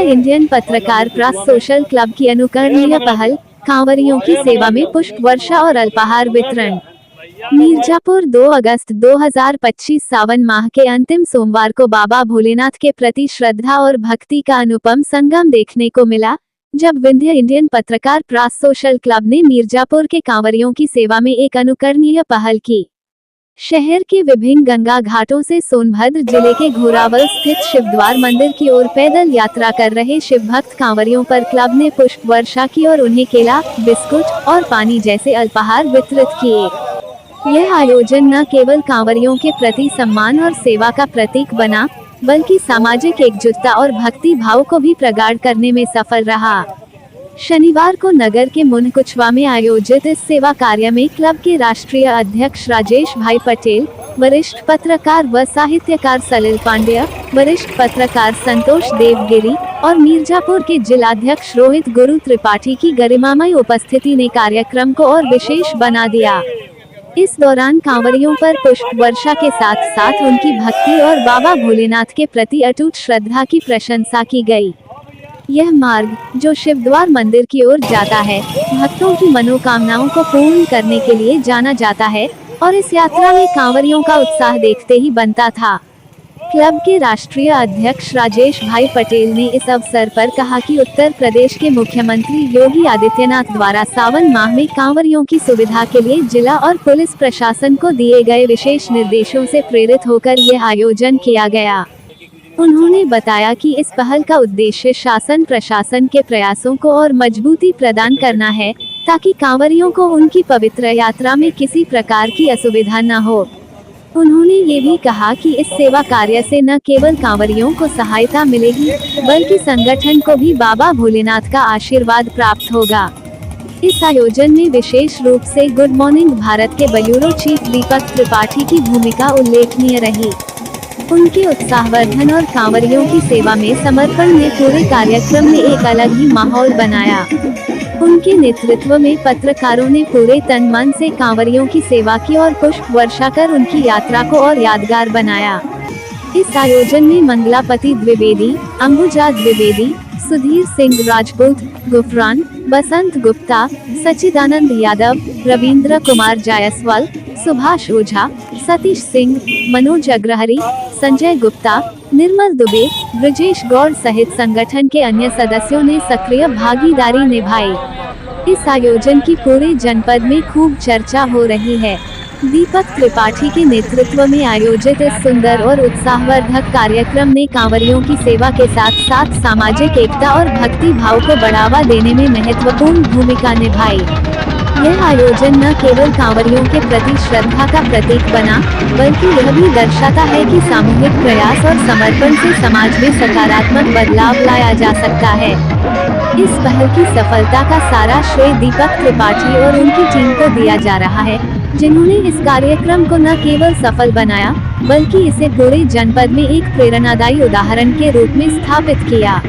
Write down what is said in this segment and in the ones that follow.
Indian पत्रकार press social club की अनुकरणीय पहल, कांवरियों की सेवा में पुष्प वर्षा और अल्पाहार वितरण। मिर्जापुर 2 अगस्त 2025 सावन माह के अंतिम सोमवार को बाबा भोलेनाथ के प्रति श्रद्धा और भक्ति का अनुपम संगम देखने को मिला, जब विंध्य इंडियन पत्रकार प्रेस सोशल क्लब ने मिर्जापुर के कांवरियों की सेवा में एक अनुकरणीय पहल की। शहर के विभिन्न गंगा घाटों से सोनभद्र जिले के घोरावल स्थित शिवद्वार मंदिर की ओर पैदल यात्रा कर रहे शिव भक्त कांवरियों पर क्लब ने पुष्प वर्षा की और उन्हें केला, बिस्कुट और पानी जैसे अल्पाहार वितरित किए। यह आयोजन न केवल कांवरियों के प्रति सम्मान और सेवा का प्रतीक बना, बल्कि सामाजिक एकजुटता और भक्ति भाव को भी प्रगाढ़ करने में सफल रहा। शनिवार को नगर के मुनकुचवा में आयोजित इस सेवा कार्य में क्लब के राष्ट्रीय अध्यक्ष राजेश भाई पटेल, वरिष्ठ पत्रकार व साहित्यकार सलिल पांड्या, वरिष्ठ पत्रकार संतोष देवगिरी और मिर्जापुर के जिलाध्यक्ष रोहित गुरु त्रिपाठी की गरिमामय उपस्थिति ने कार्यक्रम को और विशेष बना दिया। इस दौरान कांवरियों पर पुष्प वर्षा के साथ साथ उनकी भक्ति और बाबा भोलेनाथ के प्रति अटूट श्रद्धा की प्रशंसा की गई। यह मार्ग, जो शिवद्वार मंदिर की ओर जाता है, भक्तों की मनोकामनाओं को पूर्ण करने के लिए जाना जाता है और इस यात्रा में कांवरियों का उत्साह देखते ही बनता था। क्लब के राष्ट्रीय अध्यक्ष राजेश भाई पटेल ने इस अवसर पर कहा कि उत्तर प्रदेश के मुख्यमंत्री योगी आदित्यनाथ द्वारा सावन माह में कांवरियों की सुविधा के लिए जिला और पुलिस प्रशासन को दिए गए विशेष निर्देशों से प्रेरित होकर यह आयोजन किया गया। उन्होंने बताया कि इस पहल का उद्देश्य शासन प्रशासन के प्रयासों को और मजबूती प्रदान करना है, ताकि कांवरियों को उनकी पवित्र यात्रा में किसी प्रकार की असुविधा न हो। उन्होंने ये भी कहा कि इस सेवा कार्य से न केवल कांवरियों को सहायता मिलेगी, बल्कि संगठन को भी बाबा भोलेनाथ का आशीर्वाद प्राप्त होगा। इस आयोजन में विशेष रूप से गुड मॉर्निंग भारत के ब्यूरो चीफ दीपक त्रिपाठी की भूमिका उल्लेखनीय रही। उनके उत्साहवर्धन और कांवरियों की सेवा में समर्पण ने पूरे कार्यक्रम में एक अलग ही माहौल बनाया। उनके नेतृत्व में पत्रकारों ने पूरे तन मन से कांवरियों की सेवा की और पुष्प वर्षा कर उनकी यात्रा को और यादगार बनाया। इस आयोजन में मंगलापति द्विवेदी, अंबुजा द्विवेदी, सुधीर सिंह राजपूत, गुफरान, बसंत गुप्ता, सचिदानंद यादव, रविंद्र कुमार जायसवाल, सुभाष ओझा, सतीश सिंह, मनोज अग्रहरी, संजय गुप्ता, निर्मल दुबे, ब्रजेश गौड़ सहित संगठन के अन्य सदस्यों ने सक्रिय भागीदारी निभाई। इस आयोजन की पूरे जनपद में खूब चर्चा हो रही है। दीपक त्रिपाठी के नेतृत्व में आयोजित इस सुंदर और उत्साहवर्धक कार्यक्रम ने कांवरियों की सेवा के साथ साथ सामाजिक एकता और भक्ति भाव को बढ़ावा देने में महत्वपूर्ण भूमिका निभाई। यह आयोजन न केवल कांवरियों के प्रति श्रद्धा का प्रतीक बना, बल्कि यह भी दर्शाता है कि सामूहिक प्रयास और समर्पण से समाज में सकारात्मक बदलाव लाया जा सकता है। इस पहल की सफलता का सारा श्रेय दीपक त्रिपाठी और उनकी टीम को दिया जा रहा है, जिन्होंने इस कार्यक्रम को न केवल सफल बनाया, बल्कि इसे पूरे जनपद में एक प्रेरणादायी उदाहरण के रूप में स्थापित किया।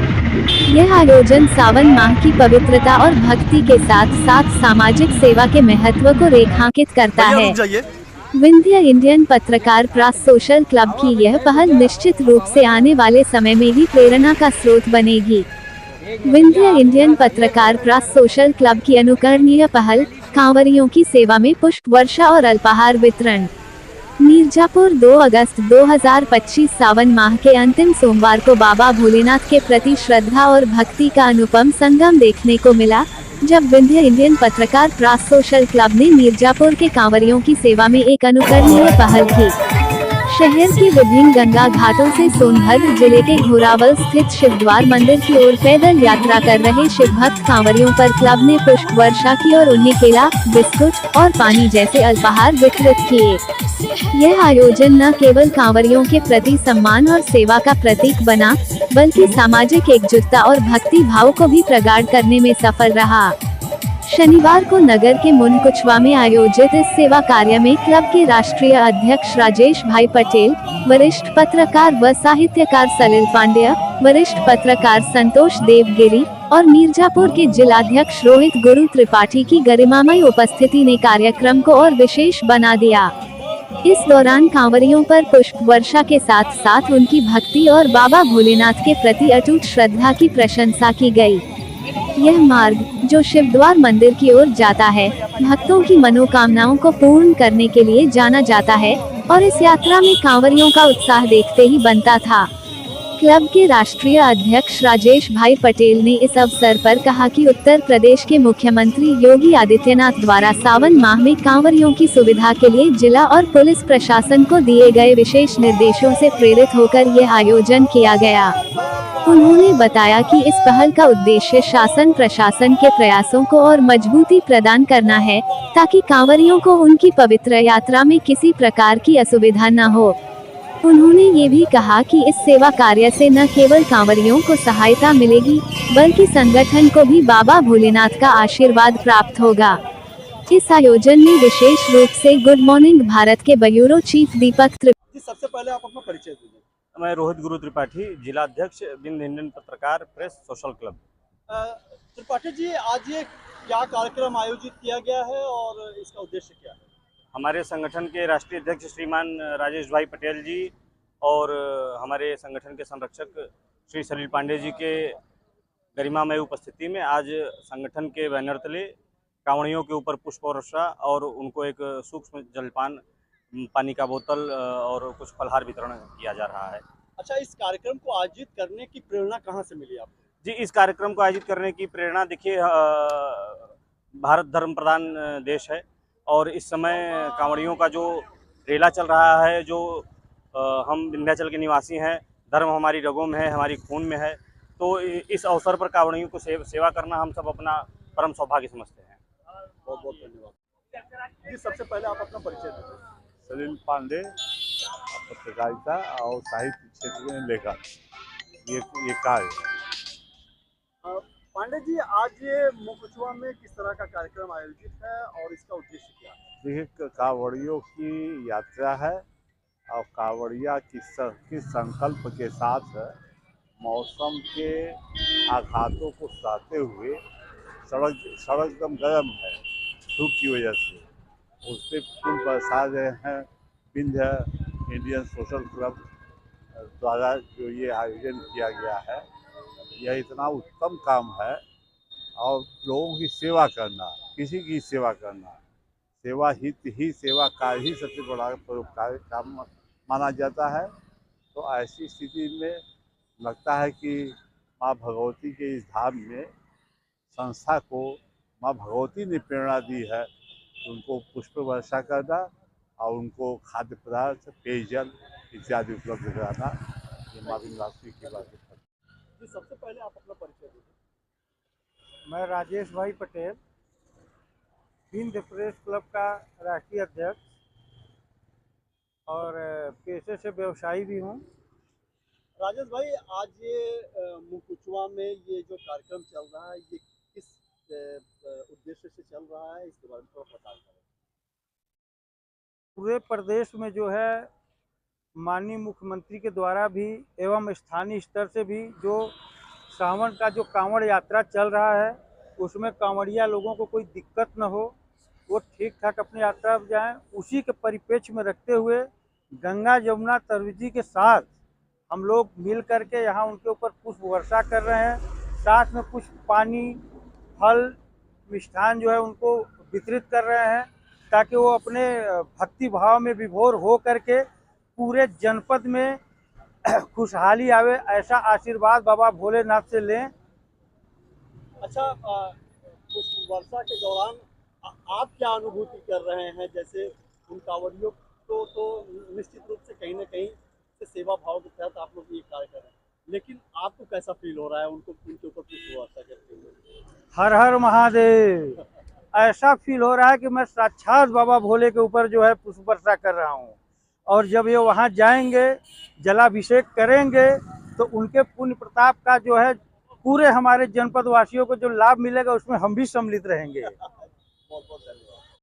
यह आयोजन सावन माह की पवित्रता और भक्ति के साथ साथ सामाजिक सेवा के महत्व को रेखांकित करता है। विंध्य इंडियन पत्रकार प्रेस सोशल क्लब की यह पहल निश्चित रूप से आने वाले समय में भी प्रेरणा का स्रोत बनेगी। विंध्य इंडियन पत्रकार प्रेस सोशल क्लब की अनुकरणीय पहल, कांवरियों की सेवा में पुष्प वर्षा और अल्पाहार वितरण। मिर्जापुर 2 अगस्त 2025 सावन माह के अंतिम सोमवार को बाबा भोलेनाथ के प्रति श्रद्धा और भक्ति का अनुपम संगम देखने को मिला, जब विंध्य इंडियन पत्रकार प्रेस सोशल क्लब ने मिर्जापुर के कांवरियों की सेवा में एक अनुकरणीय पहल की। शहर के विभिन्न गंगा घाटों से सोनभद्र जिले के घोरावल स्थित शिवद्वार मंदिर की ओर पैदल यात्रा कर रहे शिव भक्त कांवरियों पर क्लब ने पुष्प वर्षा की और उन्हें केला, बिस्कुट और पानी जैसे अल्पाहार वितरित किए। यह आयोजन न केवल कांवरियों के प्रति सम्मान और सेवा का प्रतीक बना, बल्कि सामाजिक एकजुटता और भक्ति भाव को भी प्रगाढ़ करने में सफल रहा। शनिवार को नगर के मुनकुचवा में आयोजित इस सेवा कार्य में क्लब के राष्ट्रीय अध्यक्ष राजेश भाई पटेल, वरिष्ठ पत्रकार व साहित्यकार सलिल पांड्या, वरिष्ठ पत्रकार संतोष देवगिरी और मिर्जापुर के जिलाध्यक्ष रोहित गुरु त्रिपाठी की गरिमामय उपस्थिति ने कार्यक्रम को और विशेष बना दिया। इस दौरान कांवरियों पर पुष्प वर्षा के साथ साथ उनकी भक्ति और बाबा भोलेनाथ के प्रति अटूट श्रद्धा की प्रशंसा की गई। यह मार्ग, जो शिवद्वार मंदिर की ओर जाता है, भक्तों की मनोकामनाओं को पूर्ण करने के लिए जाना जाता है और इस यात्रा में कांवरियों का उत्साह देखते ही बनता था। क्लब के राष्ट्रीय अध्यक्ष राजेश भाई पटेल ने इस अवसर पर कहा कि उत्तर प्रदेश के मुख्यमंत्री योगी आदित्यनाथ द्वारा सावन माह में कांवरियों की सुविधा के लिए जिला और पुलिस प्रशासन को दिए गए विशेष निर्देशों से प्रेरित होकर यह आयोजन किया गया। उन्होंने बताया कि इस पहल का उद्देश्य शासन प्रशासन के प्रयासों को और मजबूती प्रदान करना है, ताकि कांवरियों को उनकी पवित्र यात्रा में किसी प्रकार की असुविधा न हो। उन्होंने ये भी कहा कि इस सेवा कार्य से न केवल कांवरियों को सहायता मिलेगी, बल्कि संगठन को भी बाबा भोलेनाथ का आशीर्वाद प्राप्त होगा। इस आयोजन में विशेष रूप से गुड मॉर्निंग भारत के ब्यूरो चीफ दीपक त्रिपाठी। सबसे पहले आप अपना परिचय दीजिए। मैं रोहित गुरु त्रिपाठी, जिला अध्यक्ष बिंद इंडियन पत्रकार press social club. Tripathi ji, आज ये क्या कार्यक्रम आयोजित किया गया है और इसका उद्देश्य क्या है? हमारे संगठन के राष्ट्रीय अध्यक्ष श्रीमान राजेश भाई पटेल जी और हमारे संगठन के संरक्षक श्री सलील पांडे जी के गरिमामय उपस्थिति में आज संगठन के बैनर तले कांवड़ियों के ऊपर पुष्प वर्षा और उनको एक सूक्ष्म जलपान, पानी का बोतल और कुछ फलहार वितरण किया जा रहा है। अच्छा, इस कार्यक्रम को आयोजित करने की प्रेरणा कहाँ से मिली आपको? जी, इस कार्यक्रम को आयोजित करने की प्रेरणा देखिए, भारत धर्म प्रधान देश है और इस समय कांवड़ियों का जो रेला चल रहा है, जो हम विंध्याचल के निवासी हैं, धर्म हमारी रगों में है, हमारी खून में है, तो इस अवसर पर कांवड़ियों को सेवा करना हम सब अपना परम सौभाग्य समझते हैं। बहुत बहुत धन्यवाद जी। सबसे पहले आप अपना परिचय दीजिए। सलील पांडे, पत्रकारिता और साहित्य क्षेत्र में लेखक, ये कार्य। पांडे जी, आज ये मुकुचवा में किस तरह का कार्यक्रम आयोजित है और इसका उद्देश्य क्या है? देखिए, कांवड़ियों की यात्रा है और कांवड़िया किस संकल्प के साथ मौसम के आघातों को सहते हुए, सड़क एकदम गर्म है धूप की वजह से, उससे पुल बरसा रहे हैं। विंध्य इंडियन सोशल क्लब द्वारा जो ये आयोजन किया गया है, यह इतना उत्तम काम है और लोगों की सेवा करना, किसी की सेवा करना, सेवा हित ही सेवा का ही सबसे बड़ा परोपकारी काम माना जाता है। तो ऐसी स्थिति में लगता है कि माँ भगवती के इस धाम में संस्था को माँ भगवती ने प्रेरणा दी है, उनको पुष्प वर्षा करना और उनको खाद्य पदार्थ, पेयजल इत्यादि उपलब्ध कराना, ये माँ विंध्यवासिनी की बात है। सबसे पहले आप अपना परिचय दीजिए। मैं राजेश भाई पटेल, विंध्य प्रेस क्लब का राष्ट्रीय अध्यक्ष और पेशे से व्यवसायी भी हूँ। राजेश भाई, आज ये मुकुचवा में ये जो कार्यक्रम चल रहा है, ये किस उद्देश्य से चल रहा है, इसके बारे में थोड़ा बता करें। पूरे प्रदेश में जो है माननीय मुख्यमंत्री के द्वारा भी एवं स्थानीय स्तर से भी जो सावन का जो कांवड़ यात्रा चल रहा है, उसमें कांवड़िया लोगों को कोई दिक्कत न हो, वो ठीक ठाक अपनी यात्रा पर जाएँ। उसी के परिप्रेक्ष्य में रखते हुए गंगा जमुना तरवीजी के साथ हम लोग मिल करके यहाँ उनके ऊपर पुष्प वर्षा कर रहे हैं। साथ में कुछ पानी, फल, मिष्ठान जो है उनको वितरित कर रहे हैं, ताकि वो अपने भक्ति भाव में विभोर हो करके पूरे जनपद में खुशहाली आवे, ऐसा आशीर्वाद बाबा भोलेनाथ से लें। अच्छा, पुष्प वर्षा के दौरान आप क्या अनुभूति कर रहे हैं? जैसे उन कांवड़ियों को तो निश्चित रूप से कहीं ना कहीं से सेवा भाव के तहत आप लोग ये कार्य कर रहे हैं, लेकिन आपको कैसा फील हो रहा है उनके ऊपर पुष्प वर्षा करते हुए? हर हर महादेव, ऐसा फील हो रहा है कि मैं साक्षात बाबा भोले के ऊपर जो है पुष्प वर्षा कर रहा हूँ। और जब ये वहाँ जाएंगे, जलाभिषेक करेंगे, तो उनके पुण्य प्रताप का जो है पूरे हमारे जनपद वासियों को जो लाभ मिलेगा, उसमें हम भी सम्मिलित रहेंगे। बहुत बहुत धन्यवाद।